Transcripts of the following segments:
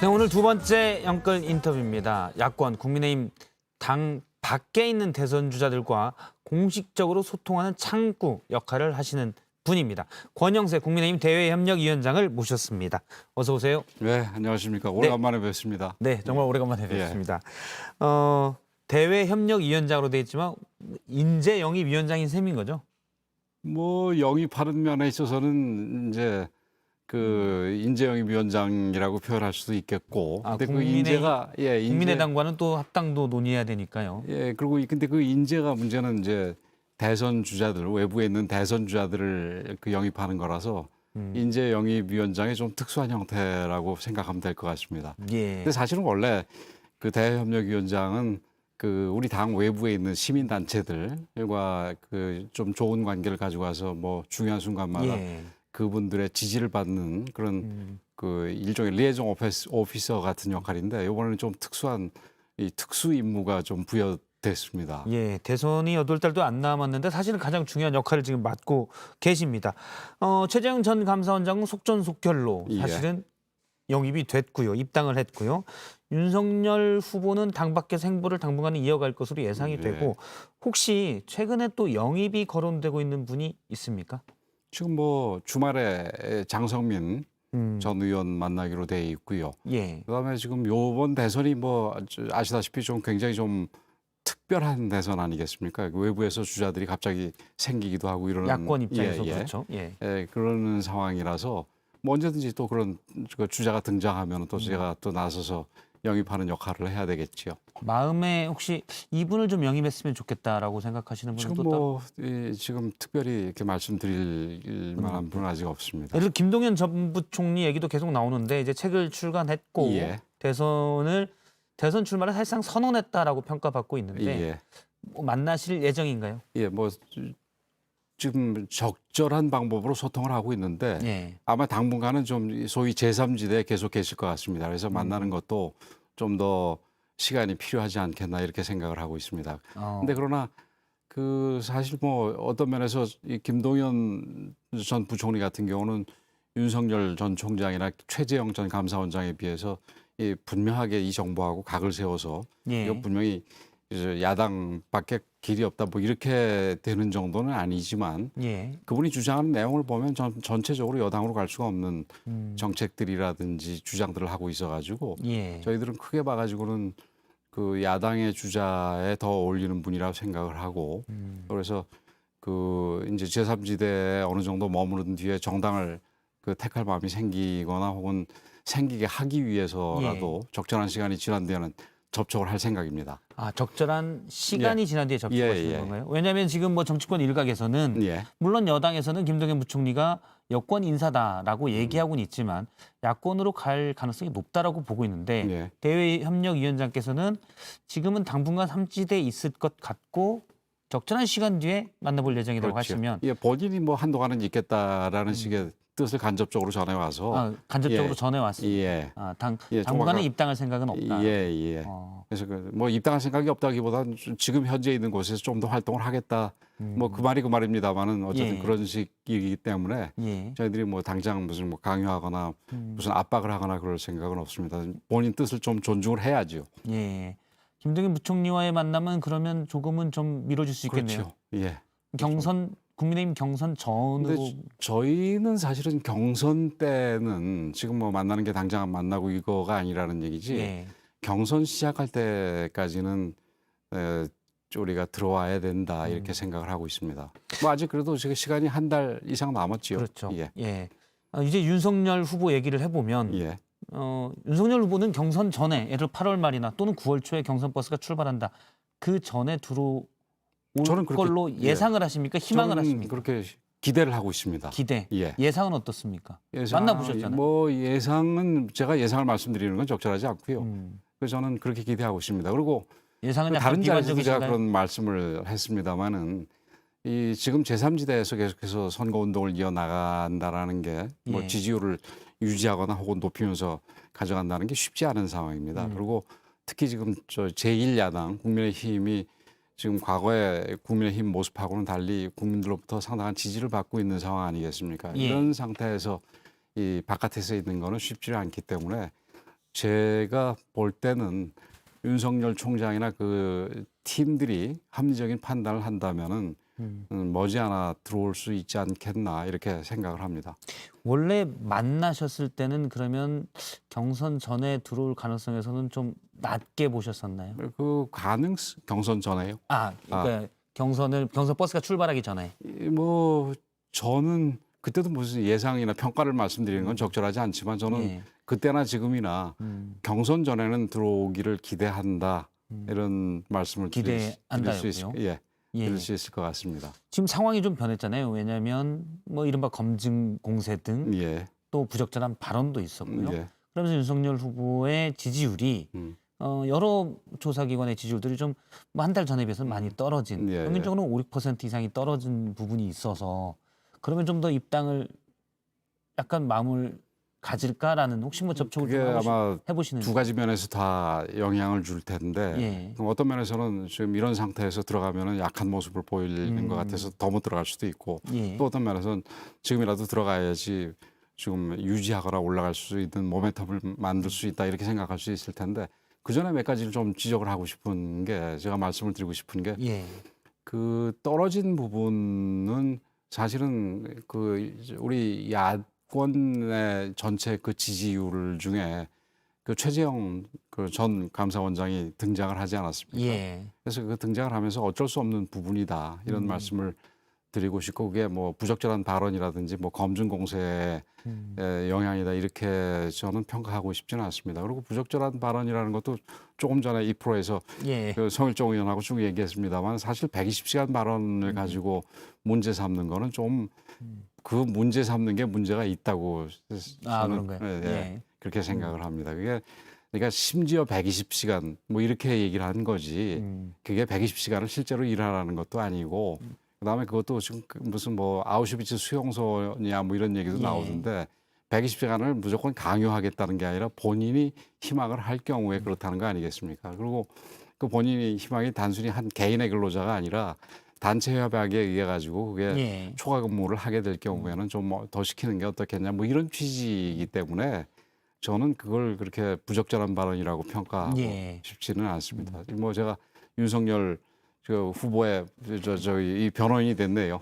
네, 오늘 두 번째 연끌 인터뷰입니다. 야권 국민의힘 당 밖에 있는 대선 주자들과 공식적으로 소통하는 창구 역할을 하시는 분입니다. 권영세 국민의힘 대외협력위원장을 모셨습니다. 어서 오세요. 네, 안녕하십니까. 오래간만에 뵙습니다. 네, 정말 오래간만에 뵙습니다. 대외협력위원장으로 되어 있지만 인재영입위원장인 셈인 거죠? 뭐 영입하는 면에 있어서는 이제 그 인재영입위원장이라고 표현할 수도 있겠고, 근데 그 인재가 국민의당과는 또 합당도 논의해야 되니까요. 그리고 근데 그 인재가 문제는 이제 대선 주자들, 외부에 있는 대선 주자들을 그 영입하는 거라서 인재영입위원장이 좀 특수한 형태라고 생각하면 될 것 같습니다. 예. 근데 사실은 원래 그 대외협력위원장은 그 우리 당 외부에 있는 시민단체들과 그 좀 좋은 관계를 가지고 와서 뭐 중요한 순간마다 그분들의 지지를 받는 그런 그 일종의 리에이정 오피서 같은 역할인데 이번에는 좀 특수한 이 특수 임무가 좀 부여됐습니다. 예, 대선이 8달도 안 남았는데 사실은 가장 중요한 역할을 지금 맡고 계십니다. 최재형 전 감사원장은 속전속결로 사실은 영입이 됐고요. 입당을 했고요. 윤석열 후보는 당 밖에서 행보를 당분간은 이어갈 것으로 예상이 되고 혹시 최근에 또 영입이 거론되고 있는 분이 있습니까? 지금 뭐 주말에 장성민 전 의원 만나기로 돼 있고요. 그다음에 지금 요번 대선이 뭐 아시다시피 좀 굉장히 좀 특별한 대선 아니겠습니까? 외부에서 주자들이 갑자기 생기기도 하고 이러는 야권 입장에서 그렇죠. 그러는 상황이라서 뭐 언제든지 또 그런 주자가 등장하면 또 제가 또 나서서 영입하는 역할을 해야 되겠지요. 마음에 혹시 이분을 좀 영입했으면 좋겠다라고 생각하시는 분은 지금 지금 특별히 이렇게 말씀드릴 만한 분은 아직 없습니다. 예를 들어 김동연 전 부총리 얘기도 계속 나오는데 이제 책을 출간했고 대선 출마를 사실상 선언했다라고 평가받고 있는데 뭐 만나실 예정인가요? 뭐 지금 적절한 방법으로 소통을 하고 있는데 아마 당분간은 좀 소위 제3지대에 계속 계실 것 같습니다. 그래서 만나는 것도 좀 더 시간이 필요하지 않겠나 이렇게 생각을 하고 있습니다. 근데 그러나 그 사실 뭐 어떤 면에서 이 김동연 전 부총리 같은 경우는 윤석열 전 총장이나 최재형 전 감사원장에 비해서 분명하게 이 정부하고 각을 세워서 이거 분명히 야당밖에 길이 없다 뭐 이렇게 되는 정도는 아니지만 그분이 주장하는 내용을 보면 전체적으로 여당으로 갈 수가 없는 정책들이라든지 주장들을 하고 있어가지고 저희들은 크게 봐가지고는 그 야당의 주자에 더 어울리는 분이라고 생각을 하고 그래서 그 이제 제3지대에 어느 정도 머무른 뒤에 정당을 그 택할 마음이 생기거나 혹은 생기게 하기 위해서라도 적절한 시간이 지난 뒤에는 접촉을 할 생각입니다. 적절한 시간이 지난 뒤에 접촉하시는 건가요? 왜냐하면 지금 뭐 정치권 일각에서는 물론 여당에서는 김동연 부총리가 여권 인사다라고 얘기하고는 있지만 야권으로 갈 가능성이 높다라고 보고 있는데 대외협력위원장께서는 지금은 당분간 삼지대에 있을 것 같고 적절한 시간 뒤에 만나볼 예정이라고 하시면 본인이 뭐 한동안은 있겠다라는 식의 뜻을 간접적으로 전해와서 간접적으로 전해왔습니다. 당분간은 입당할 생각은 없다. 그래서 뭐 입당할 생각이 없다기보다는 지금 현재 있는 곳에서 좀 더 활동을 하겠다. 뭐 그 말이 그 말입니다만은 어쨌든 그런 식이기 때문에 저희들이 뭐 당장 무슨 뭐 강요하거나 무슨 압박을 하거나 그럴 생각은 없습니다. 본인 뜻을 좀 존중을 해야죠. 김동연 부총리와의 만남은 그러면 조금은 좀 미뤄질 수 있겠네요. 그렇죠. 국민의힘 경선 전으로. 저희는 사실은 경선 때는 지금 뭐 만나는 게 당장 만나고 이거가 아니라는 얘기지. 경선 시작할 때까지는 우리가 들어와야 된다 이렇게 생각을 하고 있습니다. 뭐 아직 그래도 시간이 한 달 이상 남았지요. 그렇죠. 이제 윤석열 후보 얘기를 해보면 윤석열 후보는 경선 전에 예를 들어 8월 말이나 또는 9월 초에 경선 버스가 출발한다. 그 전에 올 걸로 예상을 하십니까? 희망을 하십니까? 그렇게 기대를 하고 있습니다. 예상은 어떻습니까? 만나보셨잖아요. 뭐 예상은 제가 예상을 말씀드리는 건 적절하지 않고요. 그래서 저는 그렇게 기대하고 있습니다. 그리고 예상은 다른 자리에서 제가 그런 말씀을 했습니다마는 이 지금 제3지대에서 계속해서 선거운동을 이어나간다라는 게 뭐 지지율을 유지하거나 혹은 높이면서 가져간다는 게 쉽지 않은 상황입니다. 그리고 특히 지금 제1야당 국민의힘이 지금 과거의 국민의힘 모습하고는 달리 국민들로부터 상당한 지지를 받고 있는 상황 아니겠습니까? 이런 상태에서 이 바깥에서 있는 거는 쉽지 않기 때문에 제가 볼 때는 윤석열 총장이나 그 팀들이 합리적인 판단을 한다면은 머지않아 들어올 수 있지 않겠나 이렇게 생각을 합니다. 원래 만나셨을 때는 그러면 경선 전에 들어올 가능성에서는 좀 낮게 보셨었나요? 그 경선 전에요. 그러니까 경선 버스가 출발하기 전에. 뭐 저는 그때도 무슨 예상이나 평가를 말씀드리는 건 적절하지 않지만 저는 예. 그때나 지금이나 경선 전에는 들어오기를 기대한다 이런 말씀을 드릴 수 있을 것 같습니다. 지금 상황이 좀 변했잖아요. 왜냐하면 뭐 이른바 검증 공세 등 또 부적절한 발언도 있었고요. 그러면서 윤석열 후보의 지지율이 여러 조사기관의 지지율들이 좀 한 달 전에 비해서는 많이 떨어진 평균적으로 5% 이상이 떨어진 부분이 있어서 그러면 좀 더 입당을 약간 마음을 가질까라는 혹시 뭐 접촉을 좀 아마 해보시는지. 두 가지 면에서 다 영향을 줄 텐데 어떤 면에서는 지금 이런 상태에서 들어가면은 약한 모습을 보이는 것 같아서 더 못 들어갈 수도 있고 또 어떤 면에서는 지금이라도 들어가야지 지금 유지하거나 올라갈 수 있는 모멘텀을 만들 수 있다 이렇게 생각할 수 있을 텐데 그 전에 몇 가지를 좀 지적을 하고 싶은 게 제가 말씀을 드리고 싶은 게 그 떨어진 부분은 사실은 그 우리 야권의 전체 그 지지율 중에 그 최재형 그 전 감사원장이 등장을 하지 않았습니까? 그래서 그 등장을 하면서 어쩔 수 없는 부분이다 이런 말씀을 드리고 싶고 그게 뭐 부적절한 발언이라든지 뭐 검증 공세의 영향이다 이렇게 저는 평가하고 싶지는 않습니다. 그리고 부적절한 발언이라는 것도 조금 전에 2%에서 그 성일종 의원하고 쭉 얘기했습니다만 사실 120시간 발언을 가지고 문제 삼는 거는 좀 그 문제 삼는 게 문제가 있다고 저는 그렇게 생각을 합니다. 그게 그러니까 심지어 120시간 뭐 이렇게 얘기를 한 거지 그게 120시간을 실제로 일하라는 것도 아니고 그다음에 그것도 지금 무슨 뭐 아우슈비츠 수용소냐 뭐 이런 얘기도 나오던데 120시간을 무조건 강요하겠다는 게 아니라 본인이 희망을 할 경우에 그렇다는 거 아니겠습니까? 그리고 그 본인이 희망이 단순히 한 개인의 근로자가 아니라 단체 협약에 의해 가지고 그게 초과 근무를 하게 될 경우에는 좀 더 시키는 게 어떻겠냐 뭐 이런 취지이기 때문에 저는 그걸 그렇게 부적절한 발언이라고 평가하고 싶지는 않습니다. 뭐 제가 윤석열 그 후보의 이 변호인이 됐네요.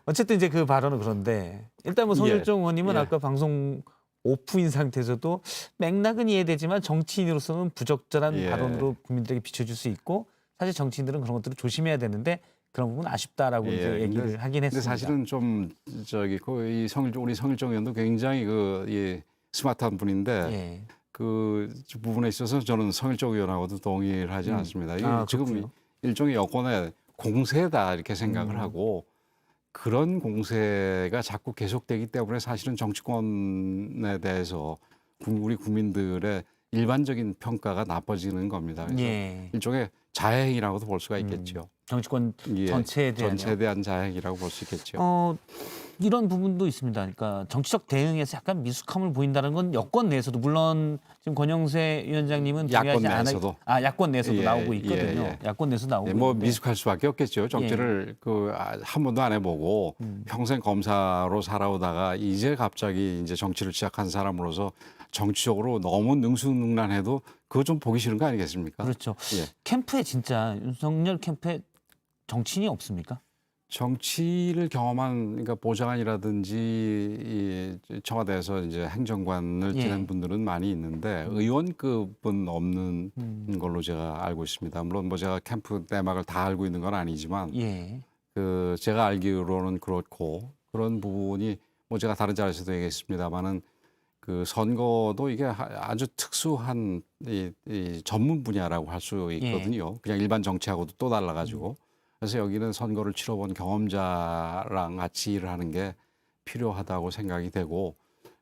어쨌든 이제 그 발언은 그런데 일단 뭐 성일종 의원님은 아까 방송 오프인 상태에서도 맥락은 이해되지만 정치인으로서는 부적절한 발언으로 국민들에게 비춰줄 수 있고 사실 정치인들은 그런 것들을 조심해야 되는데 그런 부분 아쉽다라고 이제 얘기를 하긴 했습니다. 근데 사실은 좀 우리 성일종 의원도 굉장히 이 스마트한 분인데 그 부분에 있어서 저는 성일종 의원하고도 동의를 하지 않습니다. 지금 일종의 여권의 공세다 이렇게 생각을 하고 그런 공세가 자꾸 계속되기 때문에 사실은 정치권에 대해서 우리 국민들의 일반적인 평가가 나빠지는 겁니다. 그래서 일종의 자해행위라고도 볼 수가 있겠죠. 정치권 전체에 대한 자해행위라고 볼 수 있겠죠. 이런 부분도 있습니다. 그러니까 정치적 대응에서 약간 미숙함을 보인다는 건 여권 내에서도 물론 지금 권영세 위원장님은 야권 내에서도 야권 내에서도 나오고 있거든요. 야권 내에서 나오고 뭐 미숙할 수밖에 없겠죠. 정치를 한 번도 안 해보고 평생 검사로 살아오다가 이제 갑자기 이제 정치를 시작한 사람으로서 정치적으로 너무 능수능란해도 그거 좀 보기 싫은 거 아니겠습니까? 그렇죠. 캠프에 진짜 윤석열 캠프에 정치인이 없습니까? 정치를 경험한 그러니까 보좌관이라든지 이 청와대에서 이제 행정관을 지낸 분들은 많이 있는데 의원급은 없는 걸로 제가 알고 있습니다. 물론 뭐 제가 캠프 내막을 다 알고 있는 건 아니지만 그 제가 알기로는 그렇고 그런 부분이 뭐 제가 다른 자리에서도 얘기했습니다만은 그 선거도 이게 아주 특수한 이 전문 분야라고 할 수 있거든요. 그냥 일반 정치하고도 또 달라가지고. 그래서 여기는 선거를 치러본 경험자랑 같이 일을 하는 게 필요하다고 생각이 되고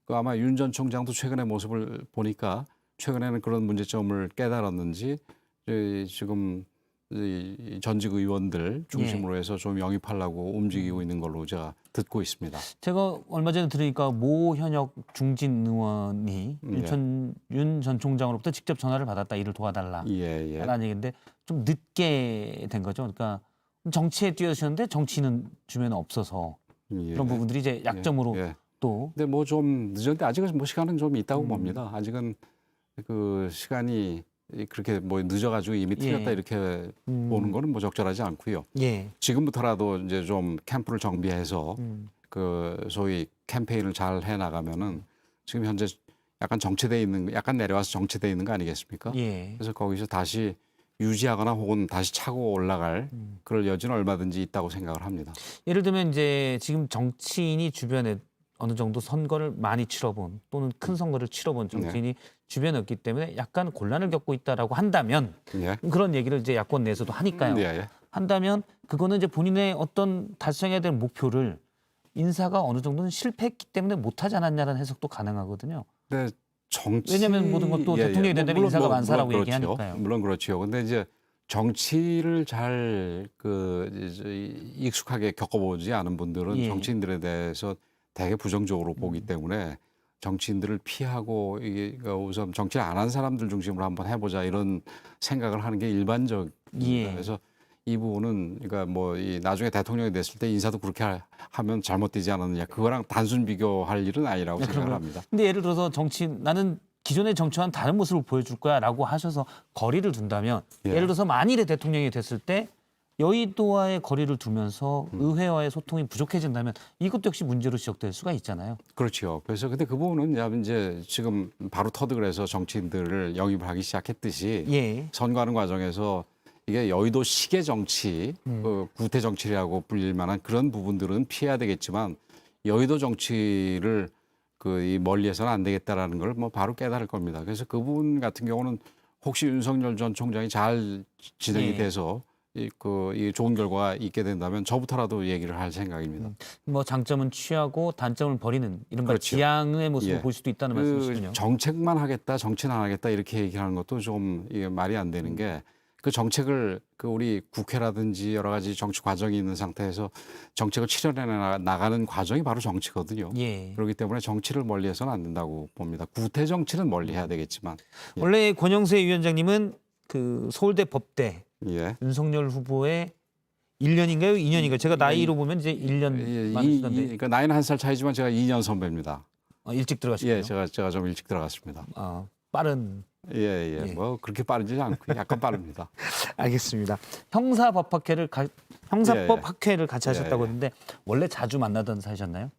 그 아마 윤 전 총장도 최근의 모습을 보니까 최근에는 그런 문제점을 깨달았는지 지금 이 전직 의원들 중심으로 해서 좀 영입하려고 움직이고 있는 걸로 제가 듣고 있습니다. 제가 얼마 전에 들으니까 모 현역 중진 의원이 윤 전 총장으로부터 직접 전화를 받았다. 이를 도와달라. 라는 얘기인데 좀 늦게 된 거죠. 그러니까 정치에 뛰어드셨는데 정치는 주변에 없어서 그런 부분들이 이제 약점으로 또. 근데 뭐 좀 늦었는데 아직은 뭐 시간은 좀 있다고 봅니다. 아직은 그 시간이 그렇게 뭐 늦어가지고 이미 틀렸다 이렇게 보는 거는 뭐 적절하지 않고요. 지금부터라도 이제 좀 캠프를 정비해서 그 소위 캠페인을 잘 해나가면은 지금 현재 약간 정체돼 있는, 약간 내려와서 정체돼 있는 거 아니겠습니까? 그래서 거기서 다시 유지하거나 혹은 다시 차고 올라갈 그럴 여지는 얼마든지 있다고 생각을 합니다. 예를 들면 이제 지금 정치인이 주변에 어느 정도 선거를 많이 치러본 또는 큰 선거를 치러본 정치인이 주변에 없기 때문에 약간 곤란을 겪고 있다라고 한다면 그런 얘기를 이제 야권 내에서도 하니까요. 한다면 그거는 이제 본인의 어떤 달성해야 될 목표를 인사가 어느 정도는 실패했기 때문에 못하지 않았냐는 해석도 가능하거든요. 네, 왜냐하면 모든 것도 대통령이 된다면 인사가 만사라고 물론 얘기하니까요. 물론 그렇죠. 근데 이제 정치를 잘 익숙하게 겪어보지 않은 분들은 정치인들에 대해서 되게 부정적으로 보기 때문에 정치인들을 피하고 이게 우선 정치를 안 한 사람들 중심으로 한번 해보자 이런 생각을 하는 게 일반적입니다. 그래서 이 부분은 그러니까 뭐 이 나중에 대통령이 됐을 때 인사도 그렇게 하면 잘못되지 않았느냐 그거랑 단순 비교할 일은 아니라고 생각을 합니다. 근데 예를 들어서 나는 기존의 정치와는 다른 모습을 보여줄 거야라고 하셔서 거리를 둔다면 예를 들어서 만일에 대통령이 됐을 때 여의도와의 거리를 두면서 의회와의 소통이 부족해진다면 이것도 역시 문제로 지적될 수가 있잖아요. 그렇죠. 그래서 근데 그 부분은 이제 지금 바로 터득을 해서 정치인들을 영입을 하기 시작했듯이 선거하는 과정에서 이게 여의도식의 정치, 구태 정치라고 불릴 만한 그런 부분들은 피해야 되겠지만 여의도 정치를 이 멀리해서는 안 되겠다라는 걸 뭐 바로 깨달을 겁니다. 그래서 그 부분 같은 경우는 혹시 윤석열 전 총장이 잘 진행이 돼서 이 좋은 결과가 있게 된다면 저부터라도 얘기를 할 생각입니다. 뭐 장점은 취하고 단점을 버리는 이른바 지향의 모습을 볼 수도 있다는 말씀이시군요. 정책만 하겠다, 정치는 안 하겠다 이렇게 얘기하는 것도 좀 이게 말이 안 되는 게 그 정책을 우리 국회라든지 여러 가지 정치 과정이 있는 상태에서 정책을 실현해 나가는 과정이 바로 정치거든요. 그렇기 때문에 정치를 멀리해서는 안 된다고 봅니다. 구태 정치는 멀리해야 되겠지만 원래 권영세 위원장님은 그 서울대 법대 윤석열 후보의 1년인가요? 2년인가요? 제가 나이로 보면 이제 1년 많으시던데. 그러니까 나이는 한 살 차이지만 제가 2년 선배입니다. 일찍 들어가셨군요. 제가 좀 일찍 들어갔습니다. 빠른. 뭐 그렇게 빠르지 않고 약간 빠릅니다. 알겠습니다. 형사법 학회를 같이 하셨다고 했는데 원래 자주 만나던 사이셨나요?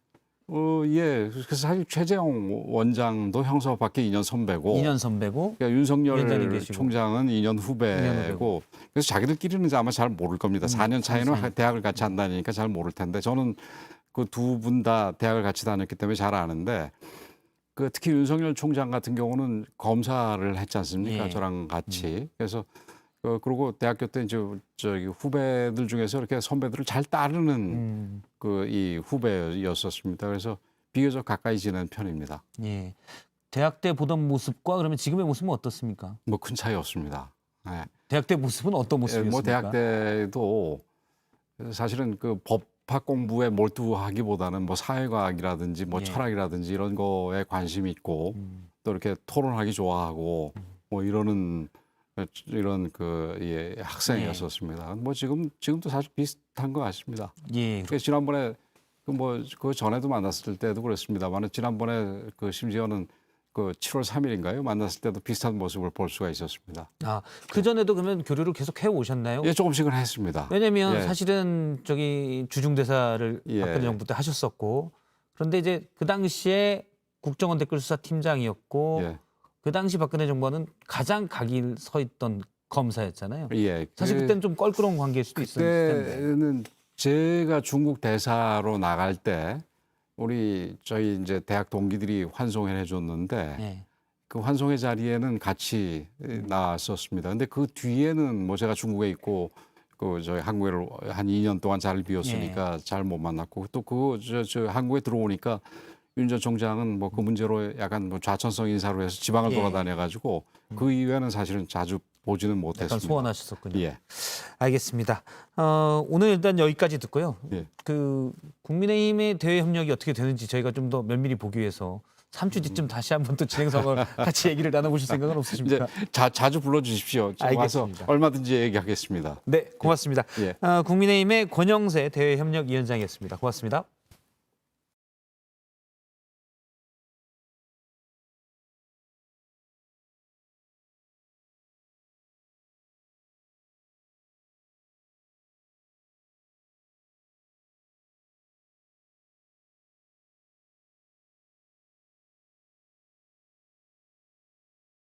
그래서 사실 최재형 원장도 형사법 학회 2년 선배고. 그러니까 윤석열 총장은 2년 후배고. 그래서 자기들끼리는 아마 잘 모를 겁니다. 4년 차이는 대학을 같이 한다니까 잘 모를 텐데 저는 그 두 분 다 대학을 같이 다녔기 때문에 잘 아는데 특히 윤석열 총장 같은 경우는 검사를 했지 않습니까? 저랑 같이. 그래서 그리고 대학교 때 이제 저기 후배들 중에서 이렇게 선배들을 잘 따르는 이 후배였었습니다. 그래서 비교적 가까이 지낸 편입니다. 대학 때 보던 모습과 그러면 지금의 모습은 어떻습니까? 뭐 큰 차이 없습니다. 대학 때 모습은 어떤 모습이었습니까? 뭐 대학 때도 사실은 법학 공부에 몰두하기보다는 뭐 사회과학이라든지 뭐 철학이라든지 이런 거에 관심이 있고 또 이렇게 토론하기 좋아하고 뭐 이런 학생이었었습니다. 뭐 지금도 사실 비슷한 것 같습니다. 그래서 지난번에 그 전에도 만났을 때도 그랬습니다만 지난번에 심지어는 7월 3일인가요? 만났을 때도 비슷한 모습을 볼 수가 있었습니다. 그 전에도 그러면 교류를 계속 해 오셨나요? 조금씩은 했습니다. 왜냐하면 사실은 주중대사를 박근혜 정부 때 하셨었고 그런데 이제 그 당시에 국정원 댓글수사 팀장이었고 그 당시 박근혜 정부는 가장 각이 서 있던 검사였잖아요. 사실 그때는 좀 껄끄러운 관계일 수도 있었을 텐데. 그때는 제가 중국 대사로 나갈 때 저희 이제 대학 동기들이 환송회 해줬는데 그 환송회 자리에는 같이 나왔었습니다. 근데 그 뒤에는 뭐 제가 중국에 있고 저희 한국에를 한 2년 동안 자리를 비웠으니까 잘 못 만났고 또 저 한국에 들어오니까 윤 전 총장은 뭐 그 문제로 약간 뭐 좌천성 인사로 해서 지방을 돌아다녀가지고 그 이후에는 사실은 자주 보지는 못했습니다. 약간 소원하셨었군요. 알겠습니다. 오늘 일단 여기까지 듣고요. 국민의힘의 대외 협력이 어떻게 되는지 저희가 좀 더 면밀히 보기 위해서 3주 뒤쯤 다시 한번 또 진행상을 같이 얘기를 나눠보실 생각은 없으십니까? 자주 불러주십시오. 와서 얼마든지 얘기하겠습니다. 네, 고맙습니다. 국민의힘의 권영세 대외협력위원장이었습니다. 고맙습니다.